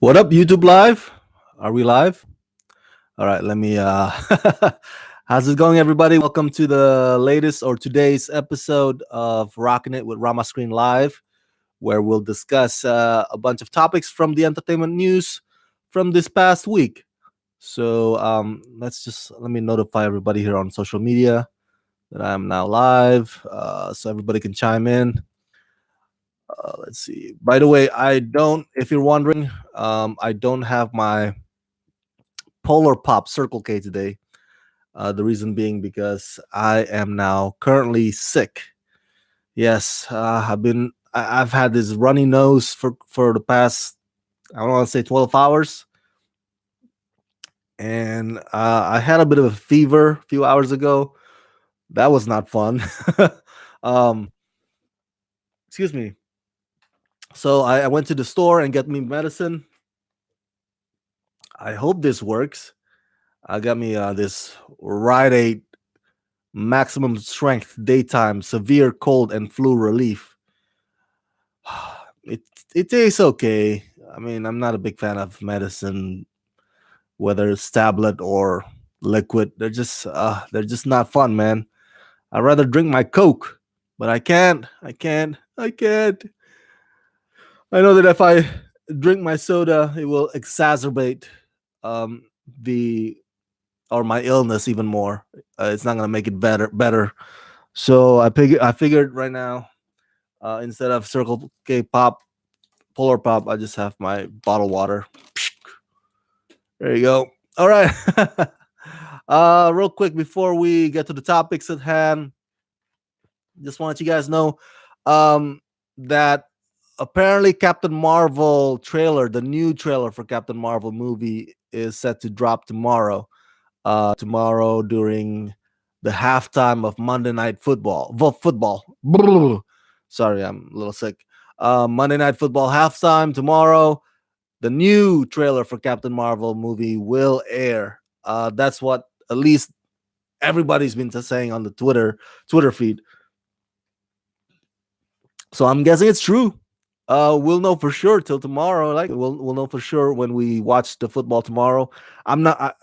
What up, YouTube Live? Are we live? All right, let me how's it going, everybody? Welcome to the latest or today's episode of Rockin' It with Rama Screen Live, where we'll discuss a bunch of topics from the entertainment news from this past week. So let me notify everybody here on social media that I am now live, so everybody can chime in. Let's see. By the way, if you're wondering, I don't have my Polar Pop Circle K today. The reason being because I am now currently sick. Yes, I've had this runny nose for the past, I don't want to say 12 hours, and I had a bit of a fever a few hours ago. That was not fun. um, excuse me. So I went to the store and get me medicine. I hope this works. I got me this Rite Aid maximum strength daytime severe cold and flu relief. It it tastes okay. I mean, I'm not a big fan of medicine, whether it's tablet or liquid. They're just not fun, man. I'd rather drink my Coke, but I can't. I can't. I know that if I drink my soda, it will exacerbate um the or my illness even more. It's not gonna make it better. So I figured right now, instead of Circle K Pop, Polar Pop, I just have my bottled water. There you go. All right. Real quick before we get to the topics at hand, just want to let you guys know that apparently Captain Marvel trailer, the new trailer for Captain Marvel movie, is set to drop tomorrow. Tomorrow during the halftime of Monday Night Football. Football. Sorry, I'm a little sick. Monday Night Football halftime tomorrow. The new trailer for Captain Marvel movie will air. That's what at least everybody's been saying on the Twitter feed. So I'm guessing it's true. We'll know for sure till tomorrow. Like we'll know for sure when we watch the football tomorrow. I'm not.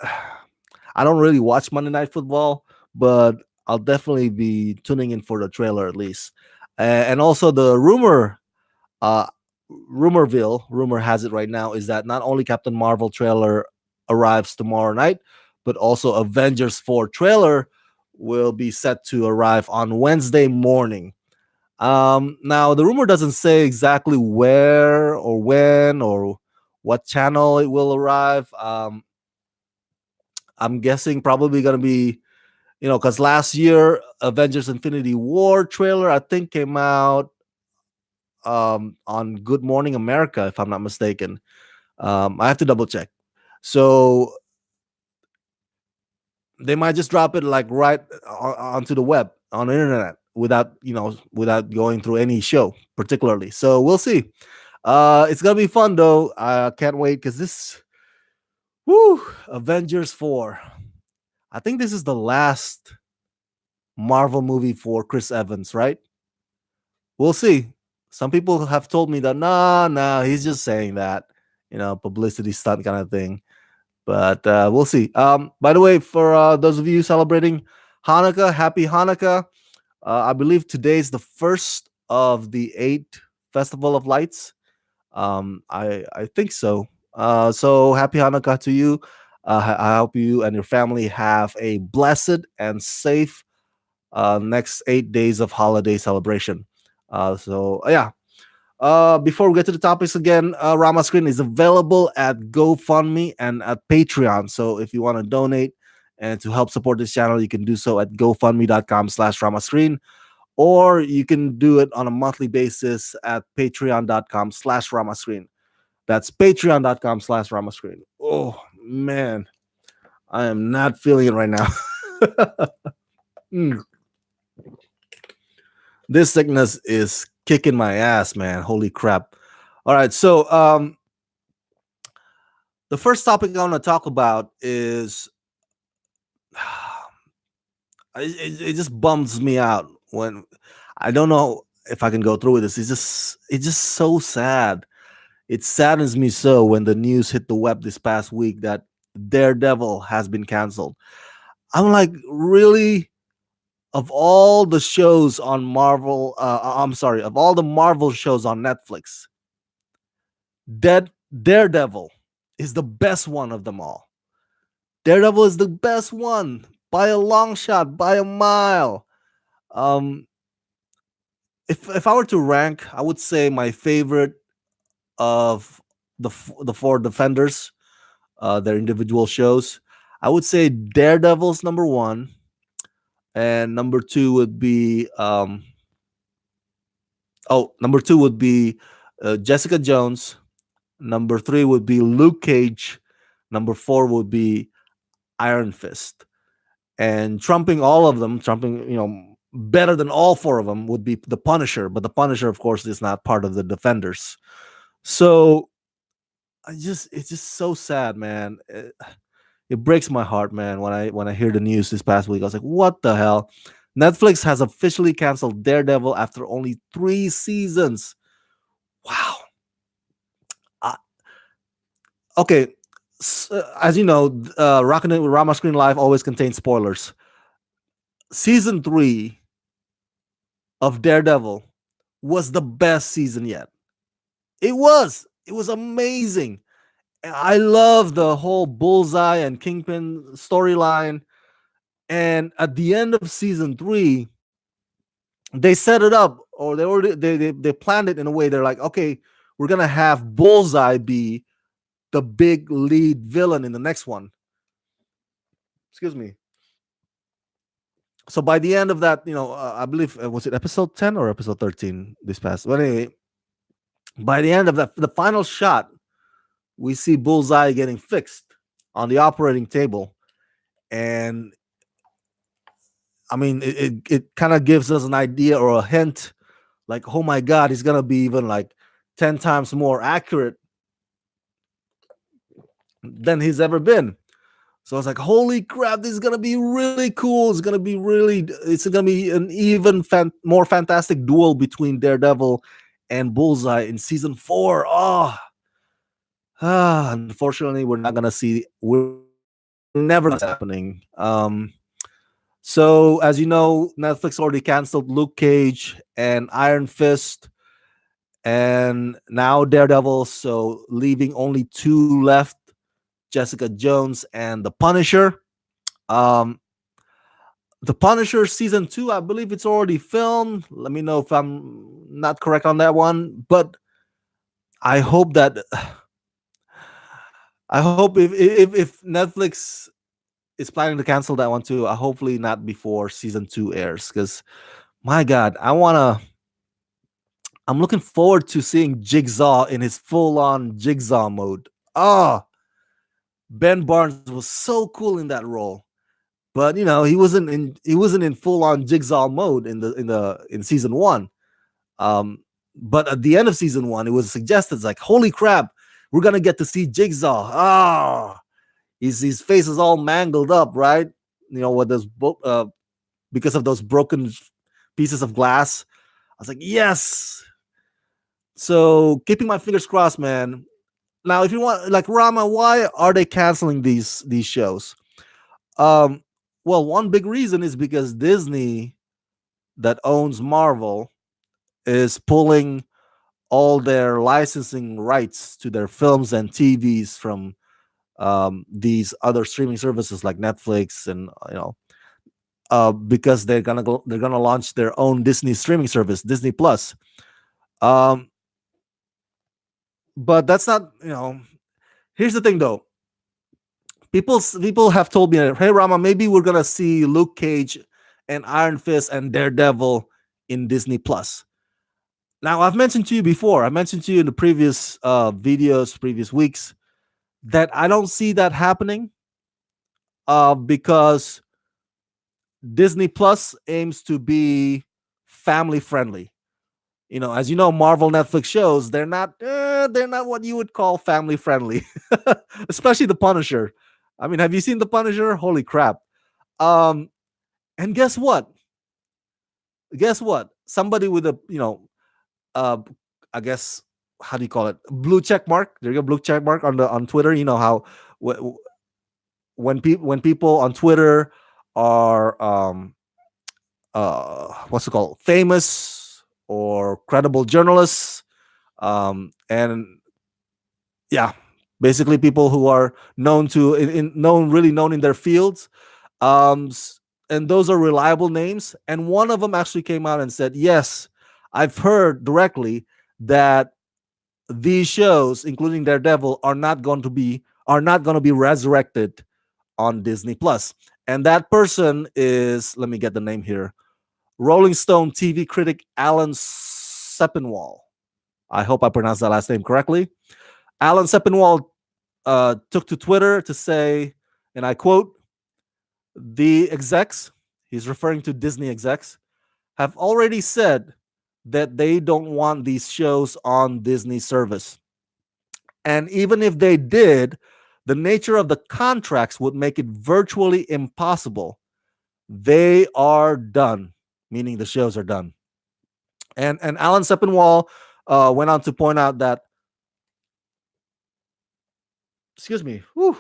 I don't really watch Monday Night Football, but I'll definitely be tuning in for the trailer at least. And also the uh, rumor has it right now is that not only Captain Marvel trailer arrives tomorrow night, but also Avengers 4 trailer will be set to arrive on Wednesday morning. Now the rumor doesn't say exactly where or when or what channel it will arrive. I'm guessing probably gonna be, because last year Avengers Infinity War trailer I think came out on Good Morning America, if I'm not mistaken. I have to double check. So they might just drop it like right onto the web on the internet without going through any show particularly. So we'll see. It's gonna be fun though. I can't wait because Avengers 4. I think this is the last Marvel movie for Chris Evans, right? We'll see. Some people have told me that no, he's just saying that, publicity stunt kind of thing. But we'll see. By the way, for those of you celebrating Hanukkah, happy Hanukkah. I believe today's the first of the 8 Festival of Lights. I think so. So happy Hanukkah to you. I hope you and your family have a blessed and safe next 8 days of holiday celebration. Yeah. Before we get to the topics again, Rama Screen is available at GoFundMe and at Patreon. So if you want to donate and to help support this channel, you can do so at gofundme.com/Ramascreen, or you can do it on a monthly basis at patreon.com/Ramascreen. That's patreon.com/Ramascreen. Oh man, I am not feeling it right now. Mm. This sickness is kicking my ass, man. Holy crap. All right, so the first topic I want to talk about is it just bums me out when I don't know if I can go through with this. It's just so sad. It saddens me so when the news hit the web this past week that Daredevil has been canceled. I'm like, really? Of all the shows on Marvel, I'm sorry, of all the Marvel shows on Netflix, Daredevil is the best one of them all. Daredevil is the best one by a long shot, by a mile. Um, if I were to rank, I would say my favorite of the four Defenders, their individual shows. I would say Daredevil's number one, and number two would be number two would be Jessica Jones. Number three would be Luke Cage. Number four would be Iron Fist. And trumping all of them, better than all four of them would be the Punisher. But the Punisher, of course, is not part of the Defenders. So it's just so sad, man. It breaks my heart, man, when I hear the news this past week. I was like, what the hell? Netflix has officially canceled Daredevil after only 3 seasons. Wow. Uh, okay. As you know, Rockin' with Rama Screen Live always contains spoilers. Season 3 of Daredevil was the best season yet. It was. It was amazing. I love the whole Bullseye and Kingpin storyline. And at the end of season 3, they set it up, or they already they planned it in a way. They're like, okay, we're gonna have Bullseye be the big lead villain in the next one. Excuse me. So by the end of that, I believe was it episode 10 or episode 13 this past. But anyway, by the end of that, the final shot, we see Bullseye getting fixed on the operating table, and I mean, it kind of gives us an idea or a hint, like, oh my God, he's gonna be even like 10 times more accurate than he's ever been. So I was like, holy crap, this is gonna be really cool. It's gonna be an even more fantastic duel between Daredevil and Bullseye in season 4. Unfortunately, we're never gonna see happening. So as you know, Netflix already canceled Luke Cage and Iron Fist, and now Daredevil. So leaving only two left: Jessica Jones and the Punisher. Um, the Punisher season 2, I believe it's already filmed. Let me know if I'm not correct on that one, but I hope that I hope if Netflix is planning to cancel that one too, hopefully not before season 2 airs, because my God, I'm looking forward to seeing Jigsaw in his full-on Jigsaw mode. Oh, Ben Barnes was so cool in that role, but he wasn't in full-on Jigsaw mode in season 1. But at the end of season 1, it was suggested, it's like, holy crap, we're gonna get to see Jigsaw. His face is all mangled up, right? With those because of those broken pieces of glass. I was like, yes. So keeping my fingers crossed, man. Now, if you want, like, Rama, why are they canceling these shows? Um, well, one big reason is because Disney, that owns Marvel, is pulling all their licensing rights to their films and TVs from these other streaming services like Netflix, and because they're gonna launch their own Disney streaming service, Disney Plus. Um, but that's not. Here's the thing, though. People have told me, hey Rama, maybe we're gonna see Luke Cage and Iron Fist and Daredevil in Disney Plus. Now, I've mentioned to you before. I mentioned to you in the previous videos, previous weeks, that I don't see that happening, because Disney Plus aims to be family friendly. As you know, Marvel Netflix shows, they're not what you would call family friendly, especially the Punisher. I mean, have you seen the Punisher? Holy crap! Um, and guess what? Somebody with a uh, I guess how do you call it, blue check mark. There you go, blue check mark on the on Twitter. You know how wh- when people on Twitter are what's it called, famous or credible journalists, and yeah, basically people who are known to known really known in their fields, and those are reliable names. And one of them actually came out and said, yes, I've heard directly that these shows, including Daredevil, are not going to be resurrected on Disney Plus. And that person is, let me get the name here, Rolling Stone TV critic Alan Sepinwall. I hope I pronounced that last name correctly. Alan Sepinwall took to Twitter to say, and I quote, the execs, he's referring to Disney execs, have already said that they don't want these shows on Disney service. And even if they did, the nature of the contracts would make it virtually impossible. They are done, meaning the shows are done. And Alan Sepinwall went on to point out that, excuse me, whew,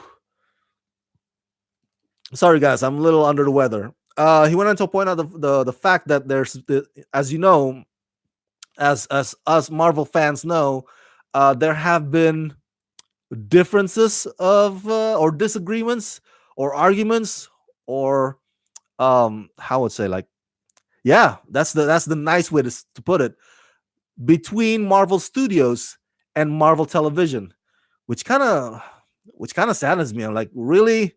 sorry guys, I'm a little under the weather. He went on to point out the fact that as you know, as us Marvel fans know, there have been differences of or disagreements or arguments or how would say, like, yeah, that's the nice way to put it, between Marvel Studios and Marvel Television, which kind of saddens me. I'm like, really,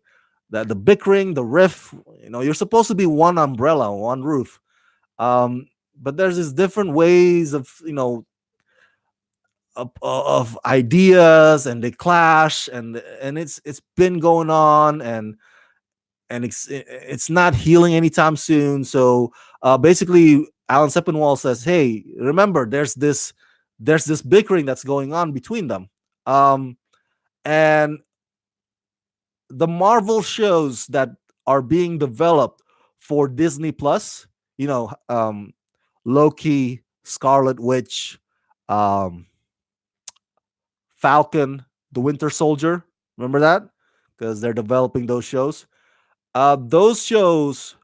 that the bickering, the riff, you're supposed to be one umbrella, one roof. But there's these different ways of of ideas, and they clash, and it's been going on, and it's not healing anytime soon. So basically, Alan Sepinwall says, "Hey, remember, there's this bickering that's going on between them, and the Marvel shows that are being developed for Disney Plus, Loki, Scarlet Witch, um, Falcon, the Winter Soldier. Remember that, because they're developing those shows. Those shows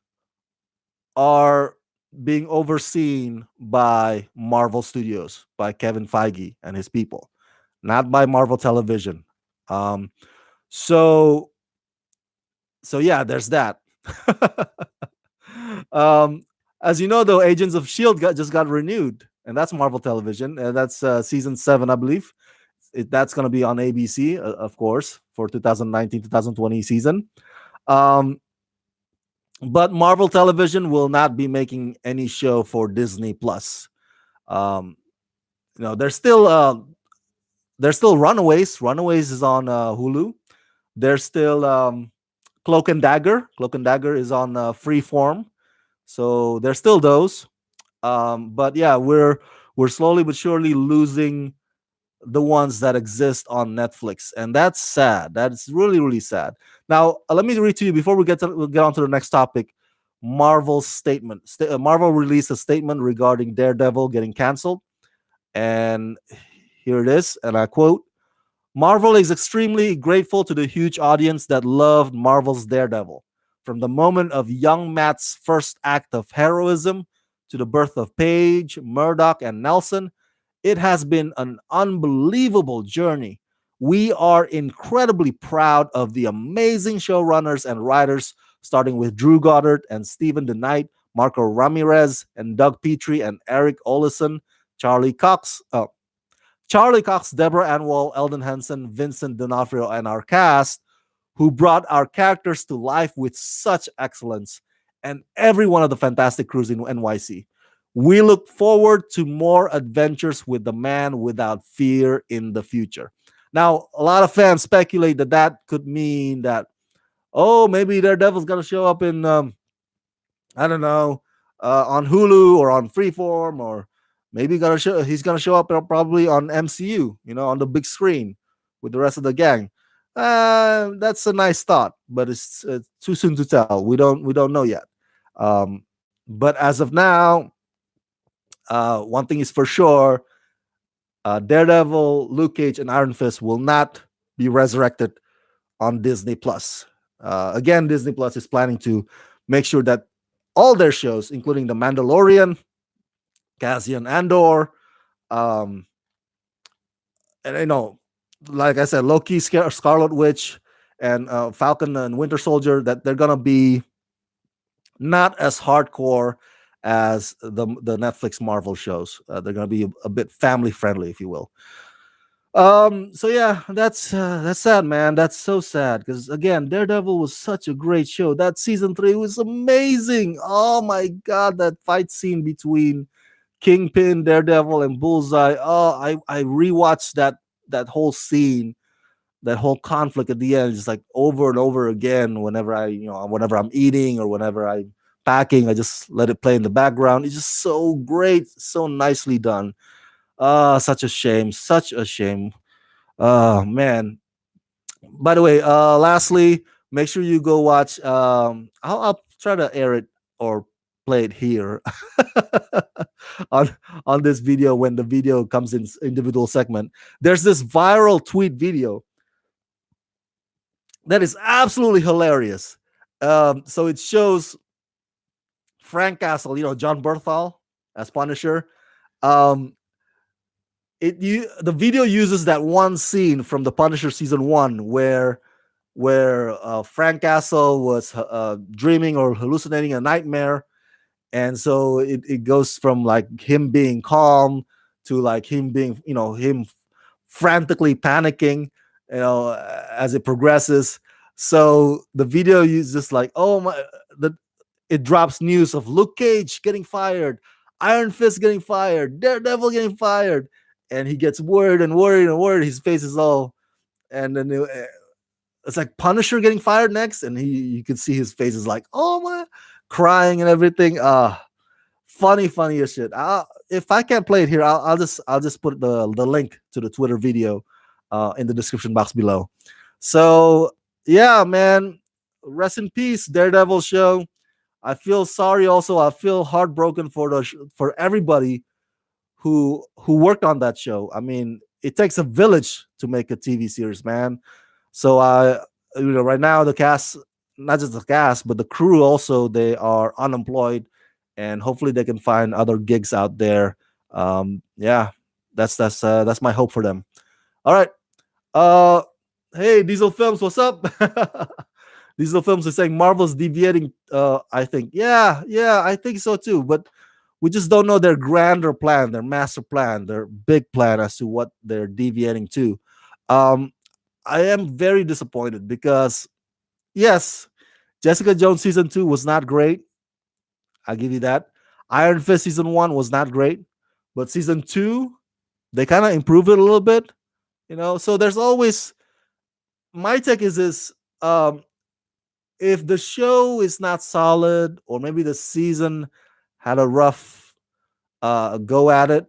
are being overseen by Marvel Studios, by Kevin Feige and his people, not by Marvel Television. Um, so yeah, there's that. um, as you know, though, Agents of Shield just got renewed, and that's Marvel Television, and that's season 7, I believe. That's going to be on ABC, of course, for 2019-2020 season. Um, but Marvel Television will not be making any show for Disney Plus. Um, there's still Runaways. Runaways is on Hulu. There's still Cloak and Dagger. Cloak and Dagger is on Freeform. So there's still those. But yeah, we're slowly but surely losing the ones that exist on Netflix, and that's sad. That's really, really sad. Now, let me read to you before we'll get on to the next topic. Marvel's statement. Marvel released a statement regarding Daredevil getting canceled, and here it is. And I quote: Marvel is extremely grateful to the huge audience that loved Marvel's Daredevil. From the moment of young Matt's first act of heroism to the birth of Paige, Murdoch, and Nelson, it has been an unbelievable journey. We are incredibly proud of the amazing showrunners and writers, starting with Drew Goddard and Stephen DeKnight, Marco Ramirez, and Doug Petrie and Eric Olison, Charlie Cox, Deborah Anwal, Eldon Henson, Vincent D'Onofrio, and our cast, who brought our characters to life with such excellence, and every one of the fantastic crews in NYC. We look forward to more adventures with the man without fear in the future. Now, a lot of fans speculate that that could mean that, oh, maybe Daredevil's going to show up in, I don't know, on Hulu or on Freeform, or maybe he's gonna show up probably on MCU, on the big screen with the rest of the gang. That's a nice thought, but it's too soon to tell. We don't know yet. Um, but as of now, one thing is for sure: Daredevil, Luke Cage, and Iron Fist will not be resurrected on Disney Plus. Again, Disney Plus is planning to make sure that all their shows, including The Mandalorian, Cassian Andor, um, and like I said, Loki, Scarlet Witch, and Falcon and Winter Soldier, that they're gonna be not as hardcore as the Netflix Marvel shows. They're gonna be a bit family friendly, if you will. So yeah, that's sad, man. That's so sad because again, Daredevil was such a great show. That season 3 was amazing. Oh my god, that fight scene between Kingpin, Daredevil, and Bullseye. Oh, I rewatched that whole scene, that whole conflict at the end, just like over and over again. Whenever I'm eating or whenever I'm packing, I just let it play in the background. It's just so great, so nicely done. Such a shame, such a shame. Man. By the way, lastly, make sure you go watch. I'll try to air it or play it here on on this video when the video comes in individual segment. There's this viral tweet video that is absolutely hilarious. So it shows Frank Castle, John Berthal as Punisher. Um, the video uses that one scene from the Punisher season 1 where Frank Castle was dreaming or hallucinating a nightmare, and so it goes from like him being calm to like him being him frantically panicking, as it progresses. So the video uses like, oh my, the it drops news of Luke Cage getting fired, Iron Fist getting fired, Daredevil getting fired, and he gets worried and worried and worried. His face is all, and then it's like Punisher getting fired next, and you can see his face is like, oh my, crying and everything. Funny as shit. If I can't play it here, I'll just put the link to the Twitter video in the description box below. So yeah, man, rest in peace, Daredevil show. I feel sorry. Also, I feel heartbroken for everybody who worked on that show. I mean, it takes a village to make a TV series, man. So right now the cast, not just the cast, but the crew also, they are unemployed, and hopefully they can find other gigs out there. Yeah, that's my hope for them. All right. Uh, hey, Diesel Films, what's up? Diesel Films is saying Marvel's deviating. I think, yeah, I think so too. But we just don't know their grander plan, their master plan, their big plan as to what they're deviating to. Um, I am very disappointed because yes, Jessica Jones season 2 was not great. I'll give you that. Iron Fist season 1 was not great, but season 2 they kind of improved it a little bit. So there's always, my take is this: um, if the show is not solid, or maybe the season had a rough go at it,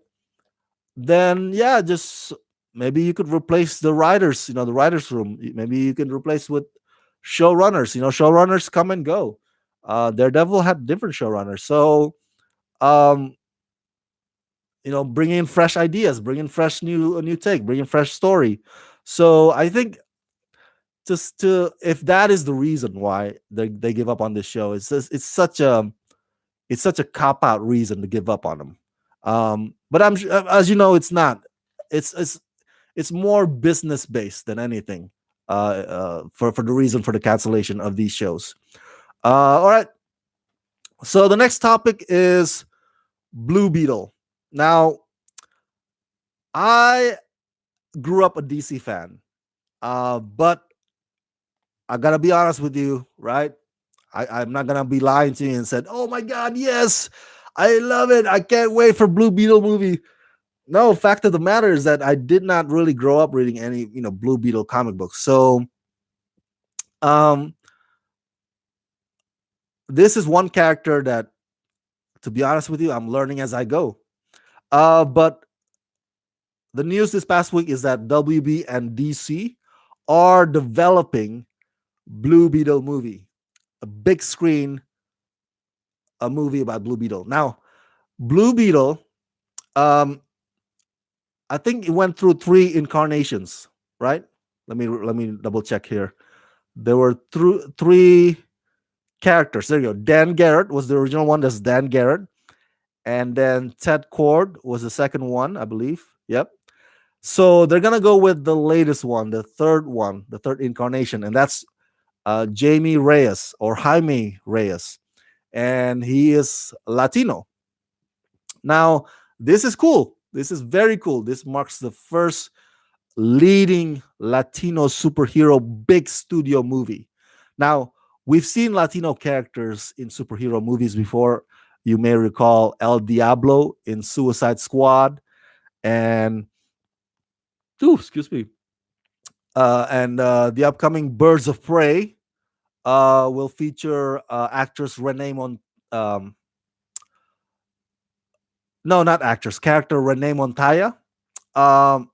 then yeah, just maybe you could replace the writers, the writers room. Maybe you can replace with showrunners. Showrunners come and go. Daredevil had different showrunners, so um, bring in fresh ideas, bring in fresh new take, bring in fresh story. So I think, just to if that is the reason why they give up on this show, it's such a cop out reason to give up on them. But as you know, it's not. It's more business based than anything. For the reason for the cancellation of these shows. All right. So the next topic is Blue Beetle. Now, I grew up a DC fan, but I gotta be honest with you, right? I'm not gonna be lying to you and said, "Oh my God, yes, I love it. I can't wait for Blue Beetle movie." No, fact of the matter is that I did not really grow up reading any, Blue Beetle comic books. So, um, this is one character that, to be honest with you, I'm learning as I go. But the news this past week is that WB and DC are developing Blue Beetle movie, a big screen, a movie about Blue Beetle. Now, Blue Beetle, um, I think it went through three incarnations, right? Let me double check here. There were three characters. There you go. Dan Garrett was the original one. That's Dan Garrett, and then Ted Cord was the second one, I believe. Yep. So they're gonna go with the latest one, the third incarnation, and that's Jamie Reyes or Jaime Reyes, and he is Latino. Now, this is cool. This is very cool. This marks the first leading Latino superhero big studio movie. Now, we've seen Latino characters in superhero movies before. You may recall El Diablo in Suicide Squad, and excuse me, and the upcoming Birds of Prey will feature actress Renee um, no, not actress, character Renee Montoya. Um,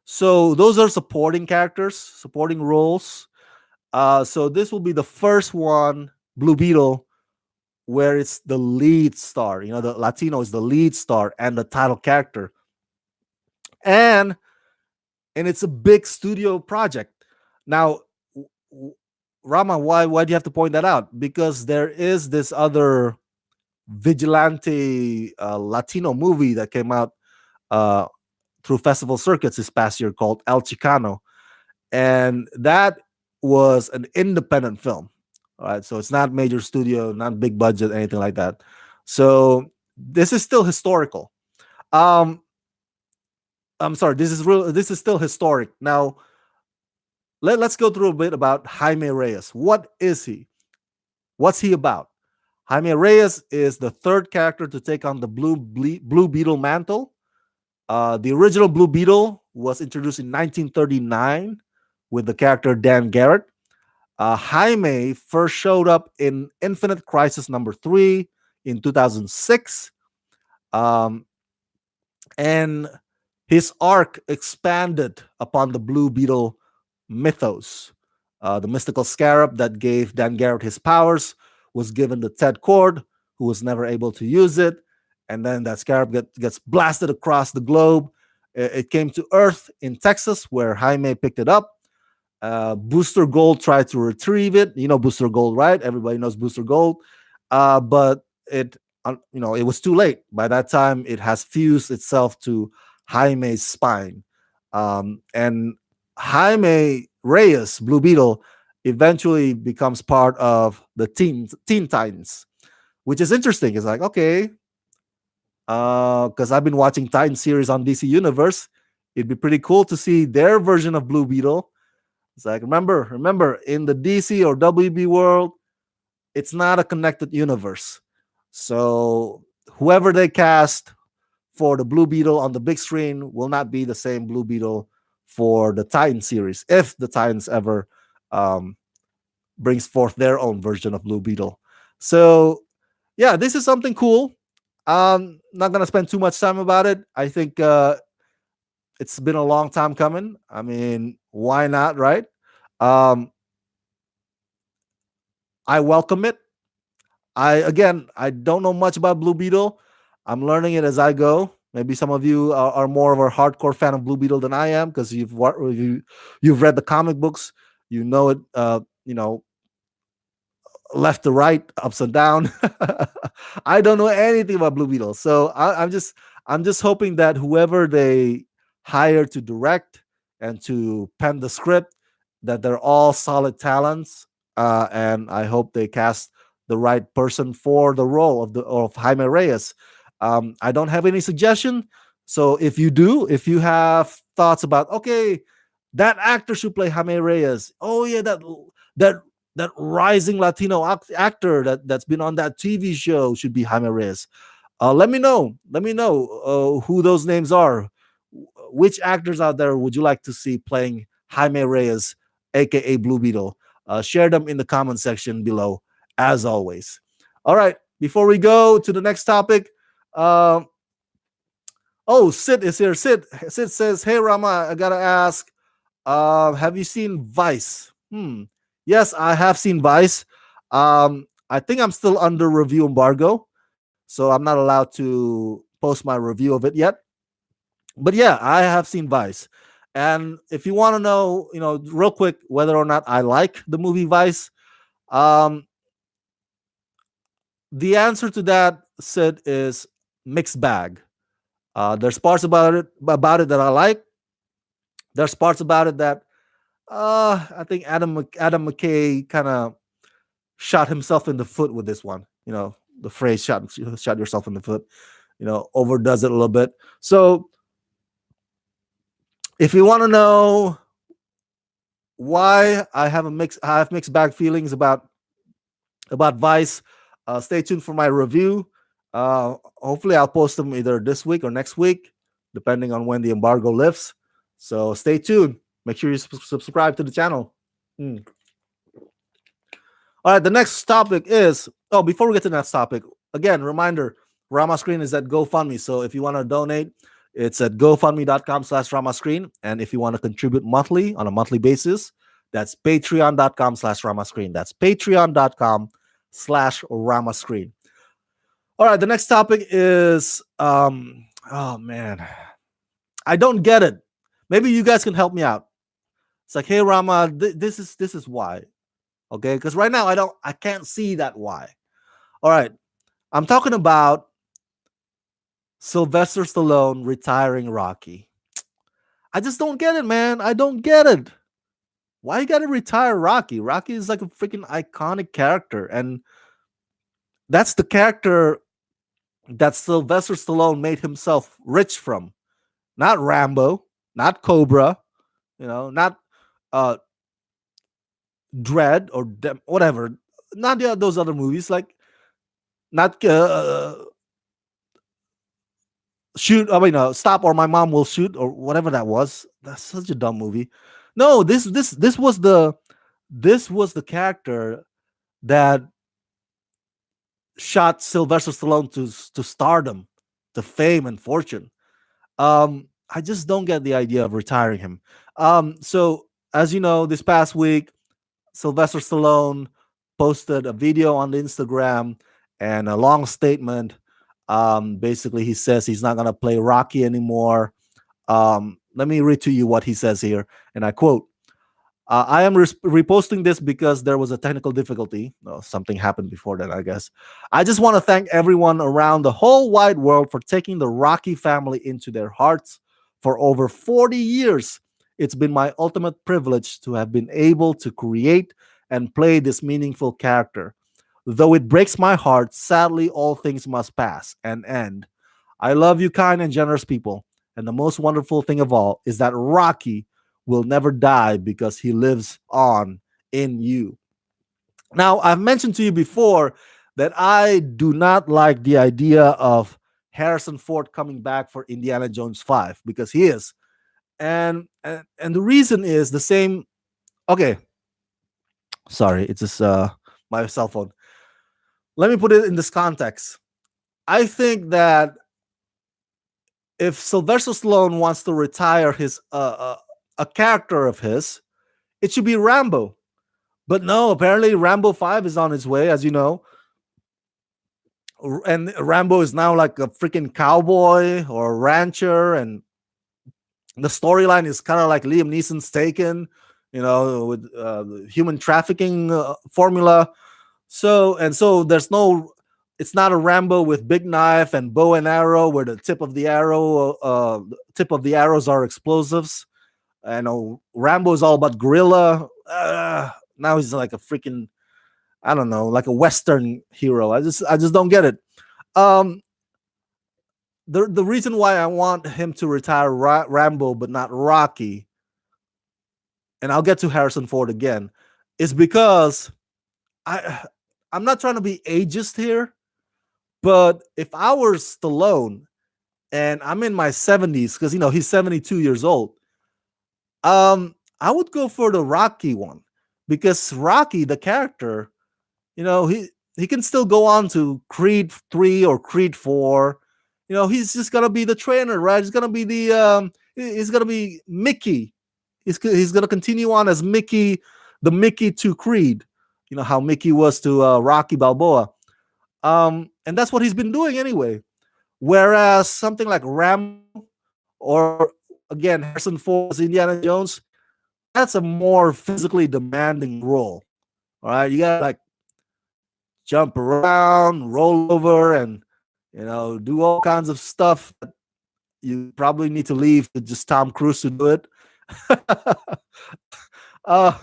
so those are supporting characters, supporting roles. So this will be the first one, Blue Beetle, where it's the lead star. You know, the Latino is the lead star and the title character, and it's a big studio project. Now, Rama, why do you have to point that out? Because there is this other vigilante Latino movie that came out uh, through festival circuits this past year called El Chicano, and that was an independent film. All right, so it's not major studio, not big budget, anything like that. So this is still historical. Um, I'm sorry, this is real. This is still historic. Now let's go through a bit about Jaime Reyes. What is he? What's he about? Jaime Reyes is the third character to take on the Blue Beetle mantle. The original Blue Beetle was introduced in 1939 with the character Dan Garrett. Jaime first showed up in Infinite Crisis number 3 in 2006. Um, and his arc expanded upon the Blue Beetle mythos. The mystical scarab that gave Dan Garrett his powers was given to Ted Cord, who was never able to use it. And then that scarab gets blasted across the globe. It came to Earth in Texas, where Jaime picked it up. Booster Gold tried to retrieve it. You know Booster Gold, right? Everybody knows Booster Gold. But it was too late. By that time, it has fused itself to Jaime's spine. And Jaime Reyes, Blue Beetle, eventually becomes part of the Teen Titans, which is interesting. It's like, okay, because I've been watching Titan series on DC Universe. It'd be pretty cool to see their version of Blue Beetle. It's like, remember, in the DC or WB world, it's not a connected universe. So whoever they cast for the Blue Beetle on the big screen will not be the same Blue Beetle for the Titan series, if the Titans ever um, brings forth their own version of Blue Beetle. So yeah, this is something cool. Not gonna spend too much time about it. I think it's been a long time coming. I mean, why not, right? Um, I welcome it. I don't know much about Blue Beetle. I'm learning it as I go. Maybe some of you are more of a hardcore fan of Blue Beetle than I am because you've read the comic books. You know it. Left to right, ups and down. I don't know anything about Blue Beetle, so I'm just hoping that whoever they hire to direct and to pen the script, that they're all solid talents, and I hope they cast the right person for the role of Jaime Reyes. I don't have any suggestion, so if you have thoughts about, okay, that actor should play Jaime Reyes. Oh yeah, that that rising Latino actor that's been on that TV show should be Jaime Reyes. Let me know. Let me know who those names are. Which actors out there would you like to see playing Jaime Reyes, aka Blue Beetle? Share them in the comment section below, as always. All right. Before we go to the next topic, uh, Sid is here. Sid says, "Hey Rama, I gotta ask. Have you seen Vice?" Yes, I have seen Vice. I think I'm still under review embargo, so I'm not allowed to post my review of it yet. But yeah, I have seen Vice. And if you want to know, real quick, whether or not I like the movie Vice, um, the answer to that, Sid, is mixed bag. There's parts about it that I like. There's parts about it that I think Adam McKay kind of shot himself in the foot with this one. The phrase "shot yourself in the foot." Overdoes it a little bit. So if you want to know why I have mixed bag feelings about Vice, stay tuned for my review. Hopefully, I'll post them either this week or next week, depending on when the embargo lifts. So stay tuned. Make sure you subscribe to the channel. Hmm. All right, the next topic is before we get to the next topic, again, reminder Rama Screen is at GoFundMe. So if you want to donate, it's at gofundme.com/Rama Screen. And if you want to contribute monthly on a monthly basis, that's patreon.com/Rama Screen. That's patreon.com/Rama Screen. All right, the next topic is oh man, I don't get it. Maybe you guys can help me out. It's like, hey Rama, this is why. Okay, because right now I can't see that why. All right, I'm talking about Sylvester Stallone retiring Rocky. I just don't get it, man. I don't get it. Why you gotta retire Rocky? Rocky is like a freaking iconic character, and that's the character that Sylvester Stallone made himself rich from. Not Rambo, not Cobra, not uh Dread or whatever. Not those other movies, like not shoot. I mean, stop or my mom will shoot or whatever that was. That's such a dumb movie. No, this was the character that shot Sylvester Stallone to stardom, to fame and fortune. I just don't get the idea of retiring him. So as you know, this past week, Sylvester Stallone posted a video on the Instagram and a long statement. Basically, he says he's not gonna play Rocky anymore. Let me read to you what he says here, and I quote: I am reposting this because there was a technical difficulty. No, something happened before that, I guess. I just want to thank everyone around the whole wide world for taking the Rocky family into their hearts for over 40 years. It's been my ultimate privilege to have been able to create and play this meaningful character. Though it breaks my heart, sadly, all things must pass and end. I love you, kind and generous people. And the most wonderful thing of all is that Rocky will never die because he lives on in you. Now, I've mentioned to you before that I do not like the idea of Harrison Ford coming back for Indiana Jones 5 because he is. And the reason is the same. Okay, sorry, it's just my cell phone. Let me put it in this context. I think that if Sylvester Stallone wants to retire his a character of his, it should be Rambo. But no, apparently Rambo 5 is on its way, as you know. And Rambo is now like a freaking cowboy or a rancher, and the storyline is kind of like Liam Neeson's Taken, with human trafficking formula. So there's no, it's not a Rambo with big knife and bow and arrow where the tip of the arrows are explosives. I know Rambo is all about guerrilla. Now he's like a freaking, I don't know, like a Western hero. I just don't get it. Um, the reason why I want him to retire Rambo but not Rocky, and I'll get to Harrison Ford again, is because I I'm not trying to be ageist here, but if I were Stallone and I'm in my 70s, because he's 72 years old, I would go for the Rocky one because Rocky, the character, he can still go on to Creed 3 or Creed 4. He's just gonna be the trainer, right? He's gonna be he's gonna be Mickey. He's gonna continue on as Mickey, the Mickey to Creed. You know how Mickey was to Rocky Balboa. And that's what he's been doing anyway. Whereas something like Rambo Or again, Harrison Ford as Indiana Jones. That's a more physically demanding role. All right, you gotta like jump around, roll over, and do all kinds of stuff that you probably need to leave to just Tom Cruise to do it. uh,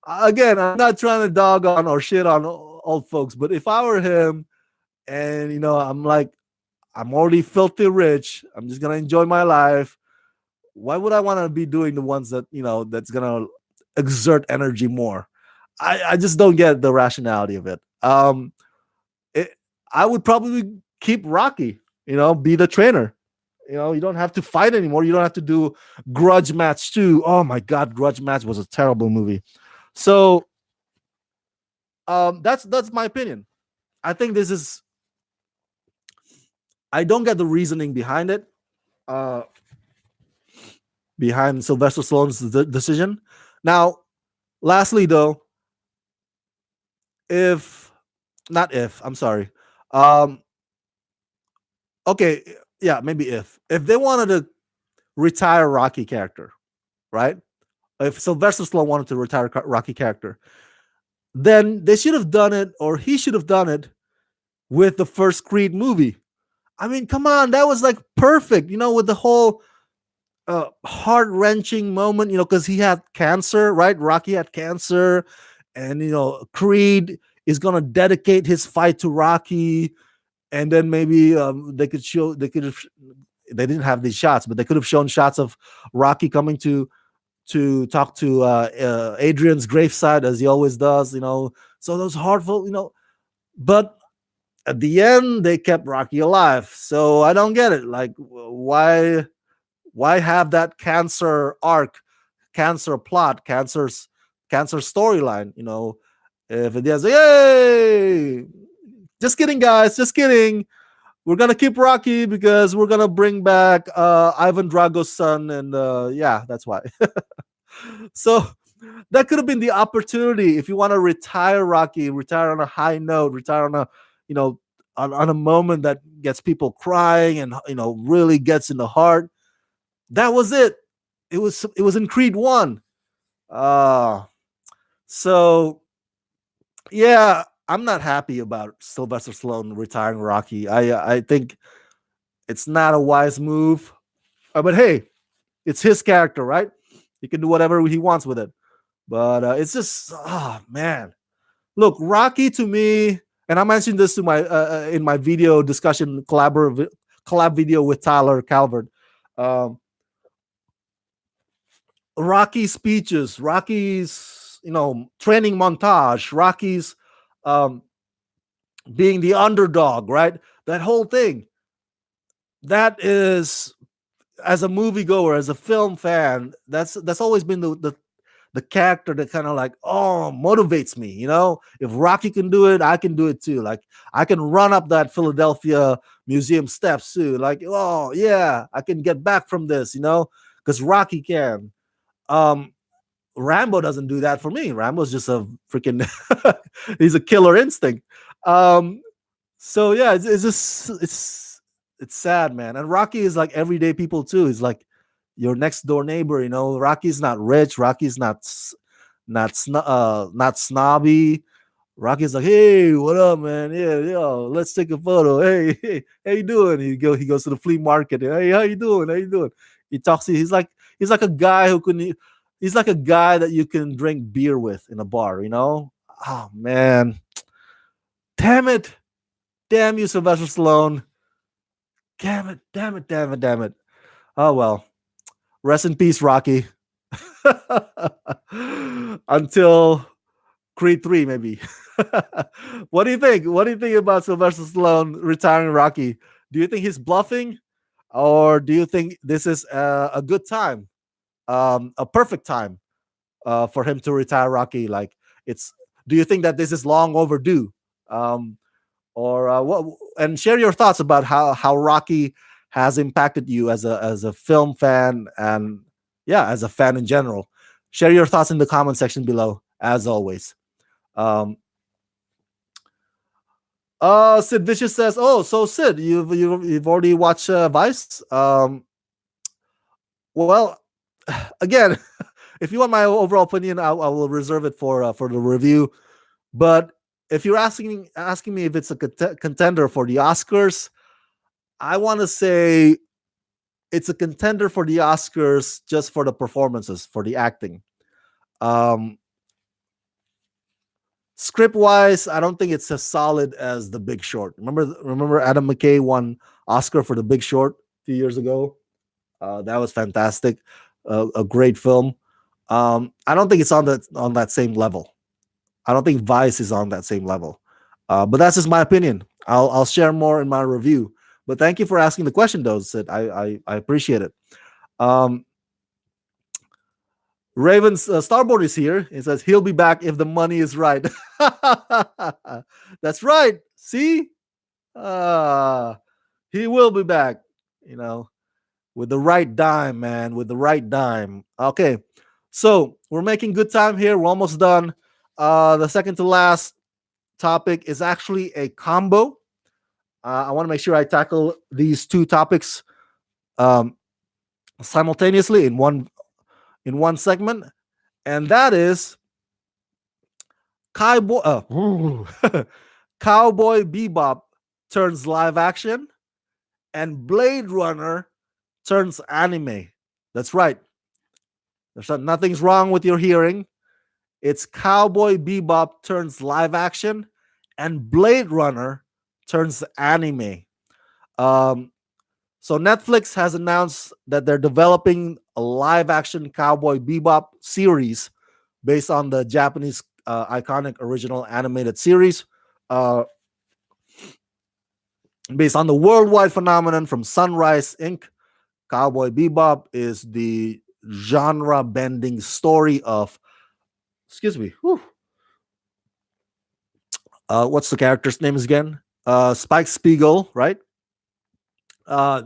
Again, I'm not trying to dog on or shit on old folks, but if I were him, and I'm like, I'm already filthy rich, I'm just gonna enjoy my life. Why would I want to be doing the ones that that's gonna exert energy more? I just don't get the rationality of it. It, I would probably keep Rocky. Be the trainer. You don't have to fight anymore. You don't have to do Grudge Match too. Oh my God, Grudge Match was a terrible movie. So that's my opinion. I think this is. I don't get the reasoning behind it. Uh, Behind Sylvester Stallone's decision. Now, lastly, though, if not if I'm sorry, um, okay, yeah, maybe if they wanted to retire Rocky character, right? If Sylvester Stallone wanted to retire Rocky character, then they should have done it, or he should have done it with the first Creed movie. I mean, come on, that was like perfect, with the whole heart wrenching moment, because he had cancer, right? Rocky had cancer, and Creed is gonna dedicate his fight to Rocky, and then maybe they didn't have these shots, but they could have shown shots of Rocky coming to talk to Adrian's graveside as he always does, So those heartfelt, but at the end they kept Rocky alive. So I don't get it. Like, why have that cancer arc, cancer plot, cancer storyline? If it is, hey, just kidding, guys, just kidding. We're gonna keep Rocky because we're gonna bring back Ivan Drago's son, and yeah, that's why. So that could have been the opportunity if you want to retire Rocky, retire on a high note, retire on a, you know, on a moment that gets people crying and really gets in the heart. That was it. It was in Creed One. Uh so yeah, I'm not happy about Sylvester Stallone retiring Rocky. I think it's not a wise move. But hey, it's his character, right? He can do whatever he wants with it. But it's just, oh man, look, Rocky to me, and I mentioned this to my in my video discussion collab video with Tyler Calvert. Um, Rocky's speeches, Rocky's training montage, Rocky's um, being the underdog, right? That whole thing. That is, as a moviegoer, as a film fan, that's always been the character that kind of like, oh, motivates me. If Rocky can do it, I can do it too. Like, I can run up that Philadelphia museum steps too. Like, oh yeah, I can get back from this, because Rocky can. um Rambo doesn't do that for me. Rambo's just a freaking he's a killer instinct. um so yeah, it's just it's sad, man. And Rocky is like everyday people too. He's like your next door neighbor. Rocky's not rich. Rocky's not snobby. Rocky's like, hey, what up, man? Yeah, yeah, let's take a photo. Hey, hey, how you doing? He goes to the flea market. Hey, how you doing? How you doing? He talks to you. He's like a guy who can. He's like a guy that you can drink beer with in a bar. Oh man, damn it, damn you, Sylvester Stallone. Damn it, damn it, damn it, damn it. Oh well, rest in peace, Rocky. Until Creed 3, maybe. What do you think? What do you think about Sylvester Stallone retiring Rocky? Do you think he's bluffing, or do you think this is a good time, a perfect time for him to retire Rocky? Like, it's. Do you think that this is long overdue, um, or what? And share your thoughts about how Rocky has impacted you as a film fan, and yeah, as a fan in general. Share your thoughts in the comment section below, as always. Um, Sid Vicious says, "Oh, so Sid, you've already watched Vice? Well, again, if you want my overall opinion, I will reserve it for the review. But if you're asking me if it's a contender for the Oscars, I want to say it's a contender for the Oscars just for the performances, for the acting. Um, Script wise, I don't think it's as solid as The Big Short. Remember Adam McKay won Oscar for The Big Short a few years ago. That was fantastic, a great film. I don't think it's on that same level. I don't think Vice is on that same level. But that's just my opinion. I'll share more in my review. But thank you for asking the question, though, Sid. I appreciate it. Um, Raven's Starboard is here. He says he'll be back if the money is right. That's right. See, uh, he will be back. You know, with the right dime, man. With the right dime. Okay, so we're making good time here. We're almost done. The second to last topic is actually a combo. I want to make sure I tackle these two topics um, simultaneously in one segment, and that is Cowboy Cowboy Bebop turns live action, and Blade Runner turns anime. That's right. Nothing's wrong with your hearing. It's Cowboy Bebop turns live action, and Blade Runner turns anime. Um, so Netflix has announced that they're developing a live action Cowboy Bebop series based on the Japanese iconic original animated series, uh, based on the worldwide phenomenon from Sunrise Inc. Cowboy Bebop is the genre bending story of, excuse me, what's the character's name again? Spike Spiegel, right? Uh,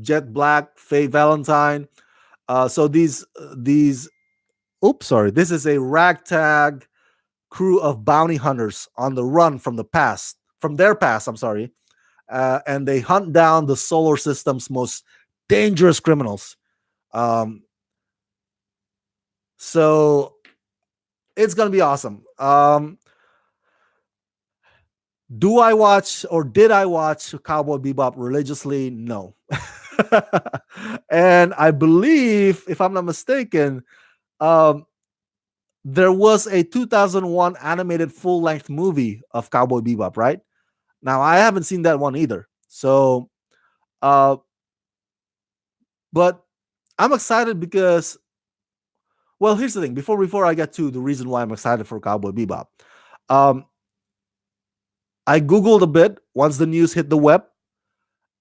Jet Black, Faye Valentine. So these oops, sorry, this is a ragtag crew of bounty hunters on the run from their past. I'm sorry, and they hunt down the solar system's most dangerous criminals. Um, so it's gonna be awesome. Do I watch or did I watch Cowboy Bebop religiously? No. And I believe, if I'm not mistaken, um, there was a 2001 animated full length movie of Cowboy Bebop, right? Now, I haven't seen that one either. So, uh, but I'm excited because, well, here's the thing. Before I get to the reason why I'm excited for Cowboy Bebop, um, I Googled a bit once the news hit the web,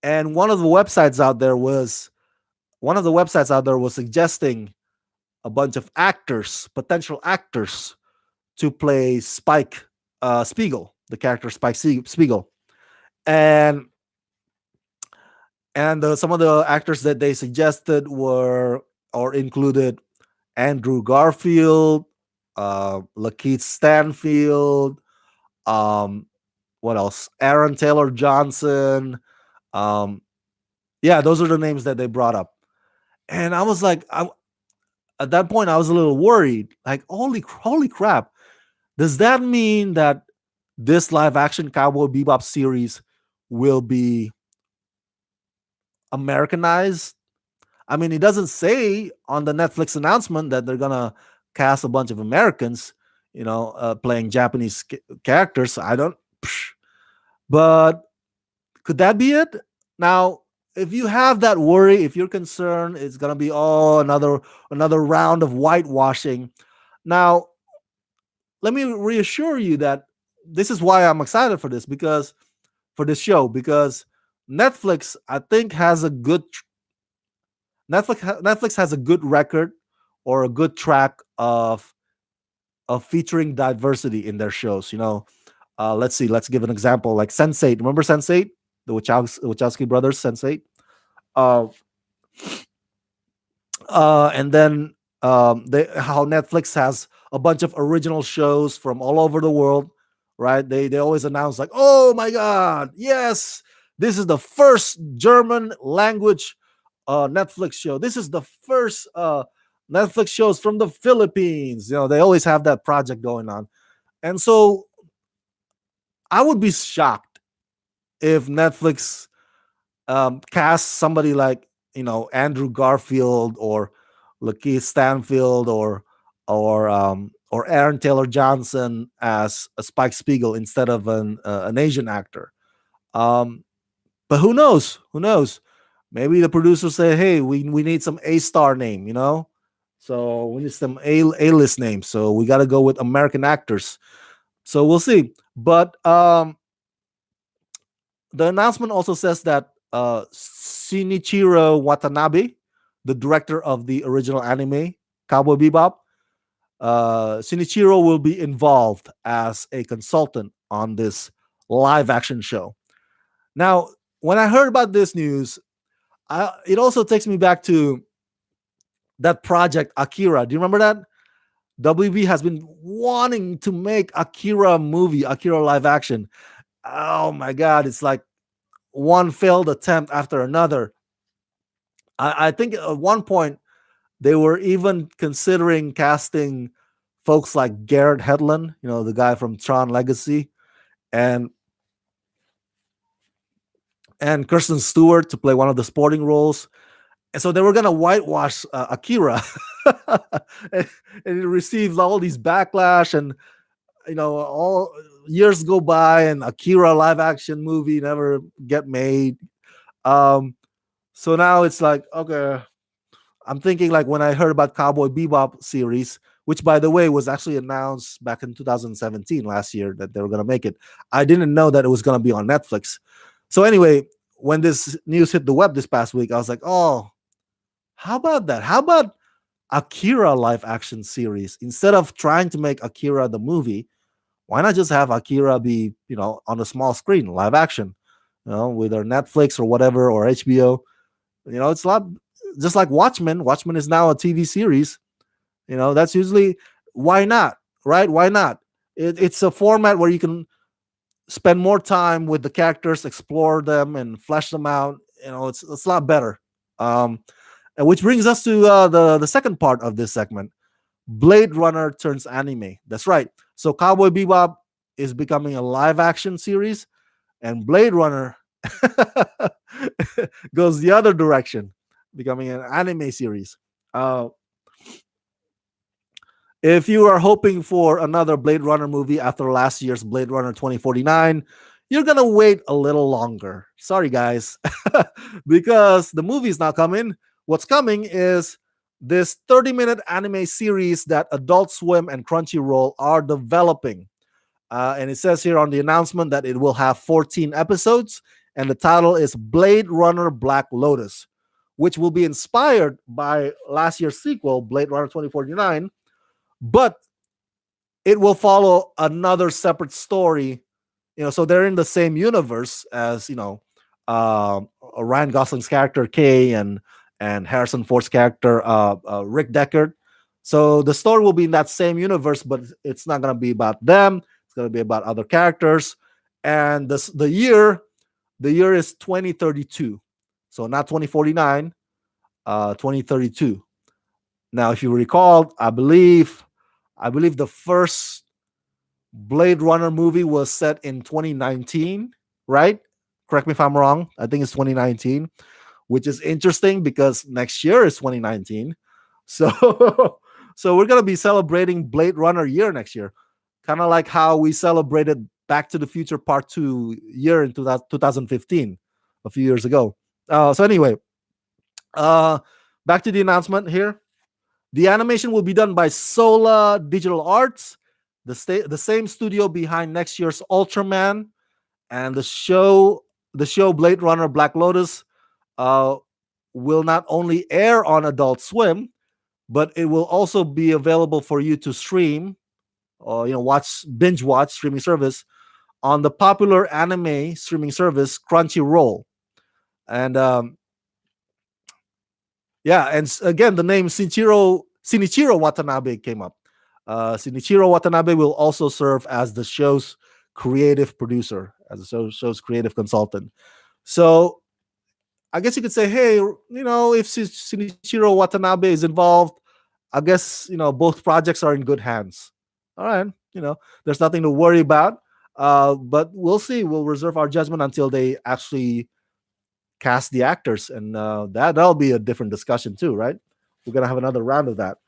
and one of the websites out there was suggesting a bunch of actors, potential actors, to play Spike Spiegel, the character Spike Spiegel, and some of the actors that they suggested were or included Andrew Garfield, Lakeith Stanfield, um, what else? Aaron Taylor Johnson. Um, yeah, those are the names that they brought up, and I was like, at that point, I was a little worried. Like, holy crap! Does that mean that this live action Cowboy Bebop series will be Americanized? I mean, it doesn't say on the Netflix announcement that they're gonna cast a bunch of Americans, playing Japanese characters. I don't, but could that be it? Now, if you have that worry, if you're concerned, it's gonna be another round of whitewashing. Now, let me reassure you that this is why I'm excited for this show because Netflix, I think, has a good Netflix has a good record or a good track of featuring diversity in their shows. Let's see. Let's give an example like Sense8. Remember Sense8, the Wachowski brothers, Sense8. Uh, and then how Netflix has a bunch of original shows from all over the world, right? They always announce like, oh my god, yes, this is the first German language Netflix show. This is the first Netflix shows from the Philippines. They always have that project going on. And so I would be shocked if Netflix cast somebody like Andrew Garfield or Lakeith Stanfield or Aaron Taylor Johnson as a Spike Spiegel instead of an Asian actor. Um, but who knows? Who knows? Maybe the producers say, "Hey, we need some A-star name, so we need some A-list names. So we got to go with American actors." So we'll see. But the announcement also says that Shinichiro Watanabe, the director of the original anime Cowboy Bebop, Shinichiro will be involved as a consultant on this live action show. Now, when I heard about this news, it also takes me back to that project Akira. Do you remember that? WB has been wanting to make Akira movie, Akira live action. Oh my God, it's like one failed attempt after another. I think at one point they were even considering casting folks like Garrett Hedlund, the guy from Tron Legacy, and Kirsten Stewart to play one of the sporting roles. And so they were gonna whitewash Akira, and it received all these backlash, and all years go by, and Akira live action movie never get made. Um, so now it's like, okay, I'm thinking like when I heard about Cowboy Bebop series, which by the way was actually announced back in 2017 last year that they were gonna make it. I didn't know that it was gonna be on Netflix. So anyway, when this news hit the web this past week, I was like, oh, how about that? How about Akira live action series? Instead of trying to make Akira the movie, why not just have Akira be, on a small screen, live action, with our Netflix or whatever or HBO. It's a lot just like Watchmen. Watchmen is now a TV series. That's usually why not, right? Why not? It's a format where you can spend more time with the characters, explore them, and flesh them out. It's a lot better. And which brings us to the second part of this segment. Blade Runner turns anime. That's right. So Cowboy Bebop is becoming a live action series, and Blade Runner goes the other direction, becoming an anime series. Uh, if you are hoping for another Blade Runner movie after last year's Blade Runner 2049, you're going to wait a little longer. Sorry, guys, because the movie's not coming. What's coming is this 30-minute anime series that Adult Swim and Crunchyroll are developing. And it says here on the announcement that it will have 14 episodes, and the title is Blade Runner Black Lotus, which will be inspired by last year's sequel, Blade Runner 2049, but it will follow another separate story. So they're in the same universe as Ryan Gosling's character Kay and Harrison Ford's character Rick Deckard. So the story will be in that same universe, but it's not going to be about them. It's going to be about other characters. And the year is 2032, so not 2049, 2032. Now, if you recall, I believe the first Blade Runner movie was set in 2019, right? Correct me if I'm wrong. I think it's 2019, which is interesting because next year is 2019. So, so we're gonna be celebrating Blade Runner year next year, kind of like how we celebrated Back to the Future Part 2 year in 2015, a few years ago. So anyway, back to the announcement here. The animation will be done by Sola Digital Arts, the same studio behind next year's Ultraman, and the show Blade Runner Black Lotus uh, will not only air on Adult Swim, but it will also be available for you to stream or binge watch streaming service on the popular anime streaming service Crunchyroll. And yeah, and again, the name Shinichiro Watanabe came up. Shinichiro Watanabe will also serve as the show's creative producer, as the show's creative consultant. So I guess you could say, hey, if Shinichiro Watanabe is involved, I guess both projects are in good hands. All right, there's nothing to worry about. But we'll see. We'll reserve our judgment until they actually cast the actors, and that'll be a different discussion too, right? We're gonna have another round of that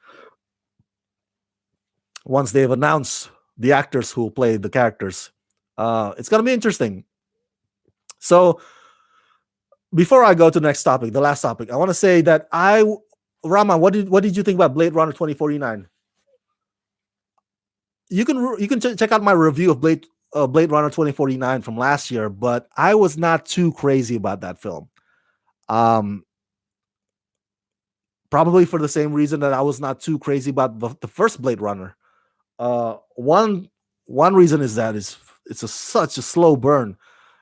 once they've announced the actors who will play the characters. It's gonna be interesting. So before I go to the next topic, the last topic, I want to say that Rama, what did you think about Blade Runner 2049? You can check out my review of Blade Runner 2049 from last year, but I was not too crazy about that film. Um, Probably for the same reason that I was not too crazy about the first Blade Runner. One reason is that it's such a slow burn.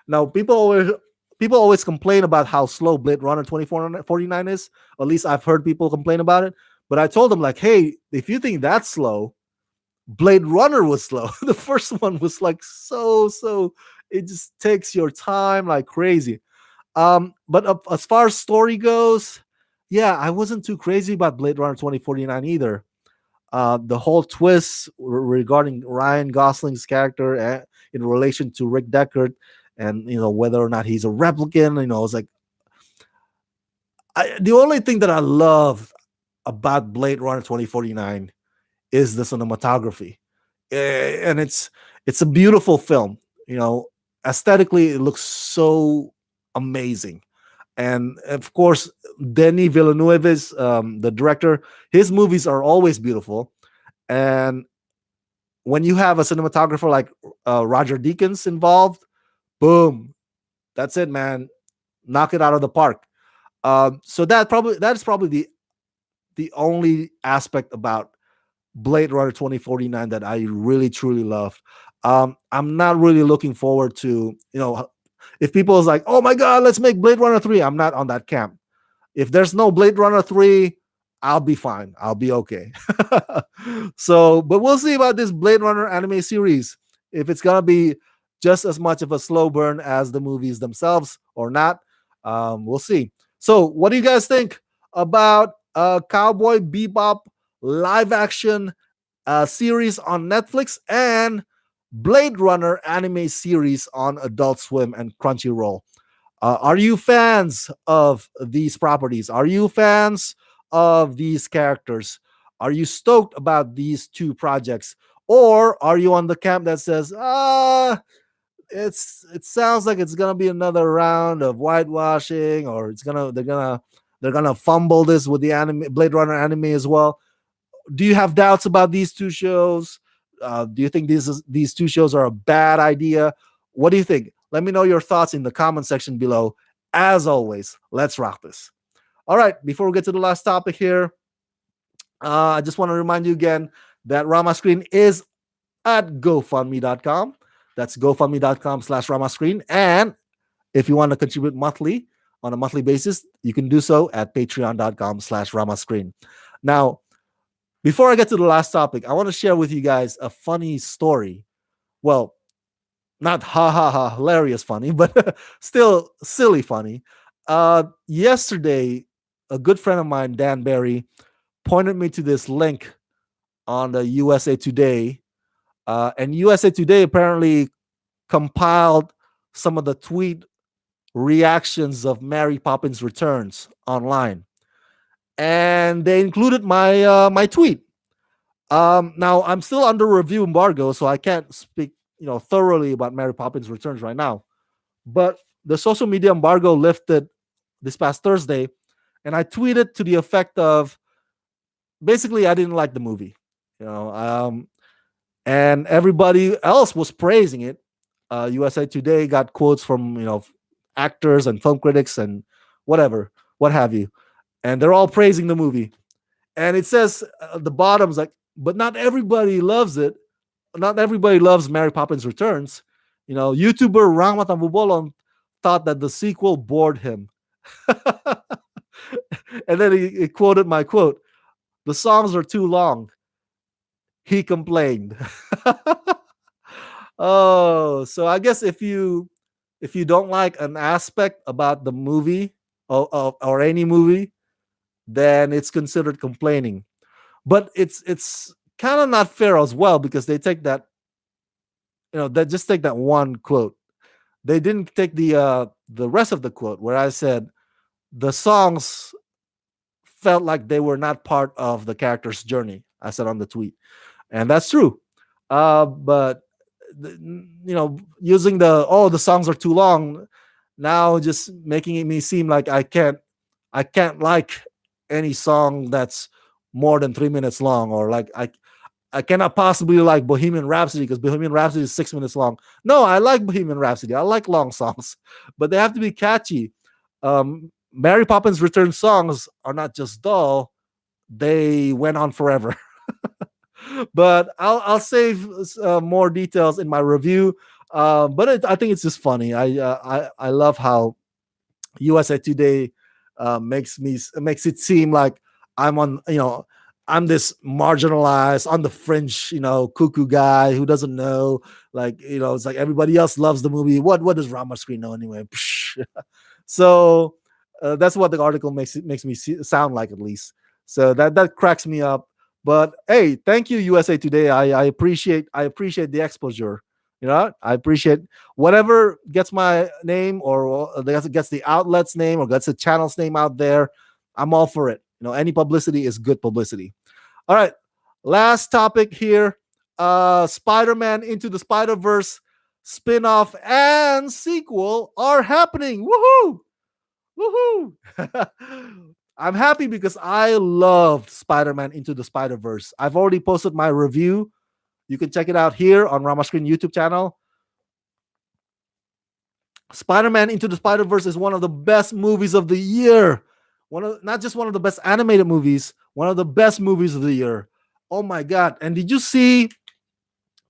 Now people always complain about how slow Blade Runner 2049 is. At least I've heard people complain about it. But I told them like, hey, if you think that's slow, Blade Runner was slow. The first one was like so. It just takes your time like crazy. But as far as story goes, yeah, I wasn't too crazy about Blade Runner 2049 either. The whole twist regarding Ryan Gosling's character in relation to Rick Deckard, and whether or not he's a replicant. It's like the only thing that I love about Blade Runner 2049 is the cinematography. And it's a beautiful film. Aesthetically it looks so amazing. And of course, Denis Villeneuve is the director. His movies are always beautiful. And when you have a cinematographer like Roger Deakins involved, boom, that's it, man. Knock it out of the park. So that is probably the only aspect about Blade Runner 2049 that I really truly loved. I'm not really looking forward to if people is like, oh my god, let's make Blade Runner 3. I'm not on that camp. If there's no Blade Runner 3, I'll be fine. I'll be okay. So, but we'll see about this Blade Runner anime series. If it's going to be just as much of a slow burn as the movies themselves or not, we'll see. So, what do you guys think about Cowboy Bebop live action series on Netflix and Blade Runner anime series on Adult Swim and Crunchyroll? Are you fans of these properties? Are you fans of these characters? Are you stoked about these two projects? Or are you on the camp that says, it sounds like it's gonna be another round of whitewashing, or they're gonna fumble this with the anime Blade Runner anime as well? Do you have doubts about these two shows? Do you think these two shows are a bad idea? What do you think? Let me know your thoughts in the comment section below. As always, let's rock this. All right, before we get to the last topic here, I just want to remind you again that Rama Screen is at GoFundMe.com. That's GoFundMe.com/RamaScreen. And if you want to contribute monthly on a monthly basis, you can do so at Patreon.com/RamaScreen. Now, before I get to the last topic, I want to share with you guys a funny story. Well, not ha ha ha hilarious funny, but still silly funny. Yesterday, a good friend of mine, Dan Barry, pointed me to this link on the USA Today, and USA Today apparently compiled some of the tweet reactions of Mary Poppins Returns online, and they included my tweet. Now I'm still under review embargo, so I can't speak thoroughly about Mary Poppins Returns right now. But the social media embargo lifted this past Thursday, and I tweeted to the effect of basically I didn't like the movie, you know, um, and everybody else was praising it. USA Today got quotes from actors and film critics and whatever, what have you, and they're all praising the movie. And it says at the bottom's like, but not everybody loves it. Not everybody loves Mary Poppins Returns. YouTuber Rama thought that the sequel bored him. And then he quoted my quote: "The songs are too long." He complained. Oh, so I guess if you don't like an aspect about the movie, or any movie, then it's considered complaining. But it's kind of not fair as well because they take that, they just take that one quote. They didn't take the rest of the quote where I said the songs felt like they were not part of the character's journey. I said on the tweet, and that's true. But using the songs are too long, now just making it me seem like I can't like any song that's more than 3 minutes long, or like I cannot possibly like Bohemian Rhapsody because Bohemian Rhapsody is 6 minutes long. No, I like Bohemian Rhapsody. I like long songs, but they have to be catchy. Mary Poppins Return songs are not just dull; they went on forever. But I'll save more details in my review. But I think it's just funny. I love how USA Today makes it seem like I'm on I'm this marginalized on the fringe cuckoo guy who doesn't know, like it's like everybody else loves the movie. What does Rama screen know anyway? So that's what the article makes me sound like, at least. So that cracks me up. But hey, thank you USA Today. I appreciate the exposure. I appreciate whatever gets my name, or gets the outlet's name, or gets the channel's name out there. I'm all for it. Any publicity is good publicity. All right, last topic here. Spider-Man Into the Spider-Verse spin-off and sequel are happening. Woohoo! Woohoo! I'm happy because I loved Spider-Man Into the Spider-Verse. I've already posted my review. You can check it out here on Rama Screen YouTube channel. Spider-Man Into the Spider-Verse is one of the best movies of the year. Not just one of the best animated movies, one of the best movies of the year. Oh my god. And did you see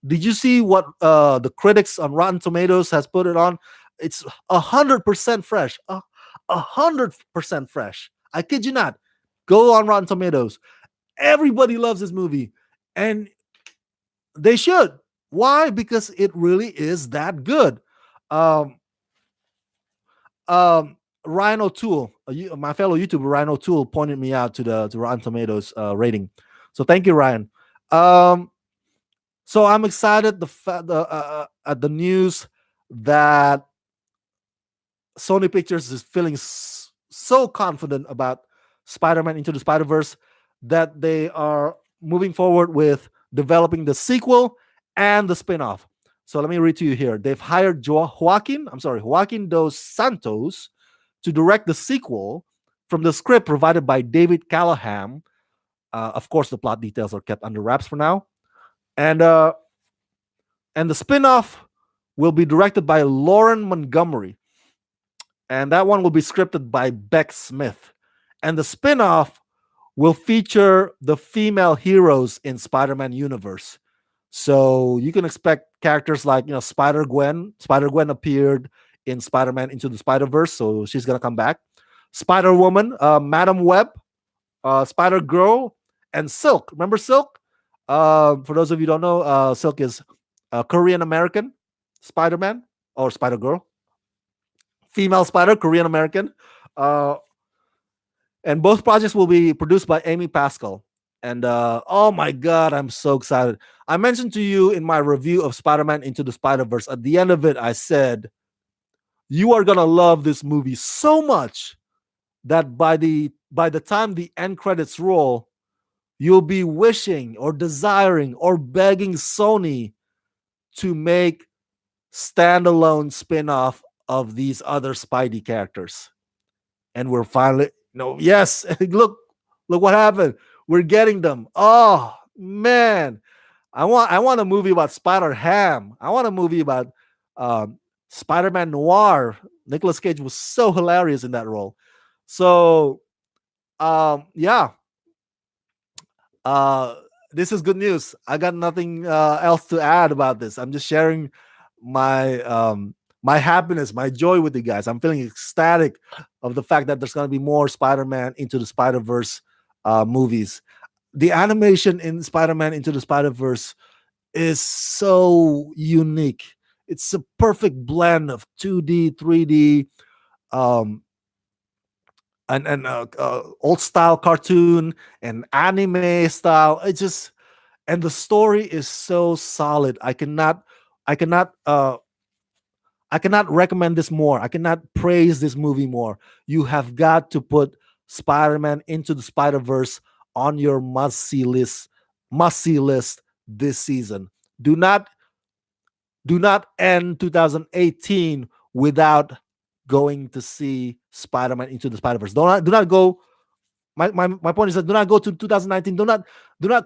what the critics on Rotten Tomatoes has put it on? It's 100% fresh. 100% fresh. I kid you not. Go on Rotten Tomatoes. Everybody loves this movie, and they should. Why? Because it really is that good. Um, Ryan O'Toole, my fellow YouTuber Ryan O'Toole, pointed me out to Rotten Tomatoes rating. So thank you, Ryan. Um, so I'm excited at the news that Sony Pictures is feeling so confident about Spider-Man Into the Spider-Verse that they are moving forward with developing the sequel and the spin-off. So let me read to you here. They've hired Joaquin dos Santos to direct the sequel from the script provided by David Callahan. Of course, the plot details are kept under wraps for now. And the spin-off will be directed by Lauren Montgomery, and that one will be scripted by Beck Smith. And the spin-off will feature the female heroes in Spider-Man universe. So you can expect characters like Spider Gwen. Spider Gwen appeared in Spider-Man Into the Spider-Verse, so she's gonna come back. Spider Woman, Madam Web, Spider Girl, and Silk. Remember Silk? For those of you who don't know, Silk is Korean American Spider Man or Spider Girl, female Spider, Korean American. Uh, and both projects will be produced by Amy Pascal. And oh my god, I'm so excited! I mentioned to you in my review of Spider-Man Into the Spider-Verse. At the end of it, I said you are gonna love this movie so much that by the time the end credits roll, you'll be wishing or desiring or begging Sony to make standalone spin-off of these other Spidey characters. And we're finally no, yes, look what happened. We're getting them. Oh man. I want a movie about Spider Ham. I want a movie about Spider-Man Noir. Nicolas Cage was so hilarious in that role. So yeah, uh, this is good news. I got nothing else to add about this. I'm just sharing my happiness, my joy with you guys. I'm feeling ecstatic of the fact that there's gonna be more Spider-Man Into the Spider-Verse movies. The animation in Spider-Man Into the Spider-Verse is so unique. It's a perfect blend of 2D, 3D, um, and old style cartoon and anime style. It just and the story is so solid. I cannot I cannot recommend this more. I cannot praise this movie more. You have got to put Spider-Man into the Spider-Verse on your must see list this season. Do not do not end 2018 without going to see Spider-Man into the Spider-Verse. Do not go my point is that do not go to 2019. Do not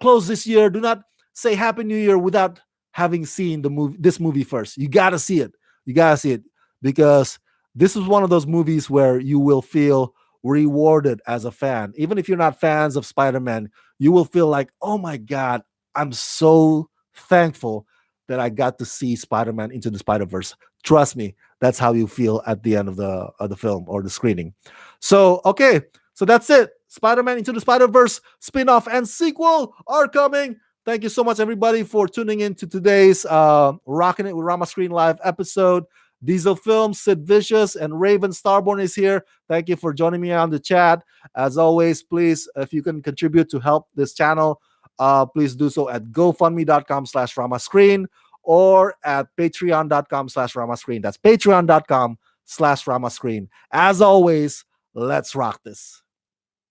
close this year. Do not say Happy New Year without having seen this movie first. You gotta see it. You gotta see it because this is one of those movies where you will feel rewarded as a fan. Even if you're not fans of Spider-Man, you will feel like, oh my God, I'm so thankful that I got to see Spider-Man into the Spider-Verse. Trust me, that's how you feel at the end of the film or the screening. So okay, so that's it. Spider-Man Into the Spider-Verse spin-off and sequel are coming. Thank you so much, everybody, for tuning in to today's Rockin' It with Rama Screen Live episode. Diesel Films, Sid Vicious, and Raven Starborn is here. Thank you for joining me on the chat. As always, please, if you can contribute to help this channel, please do so at gofundme.com/ramascreen or at patreon.com/ramascreen. That's patreon.com/ramascreen. As always, let's rock this.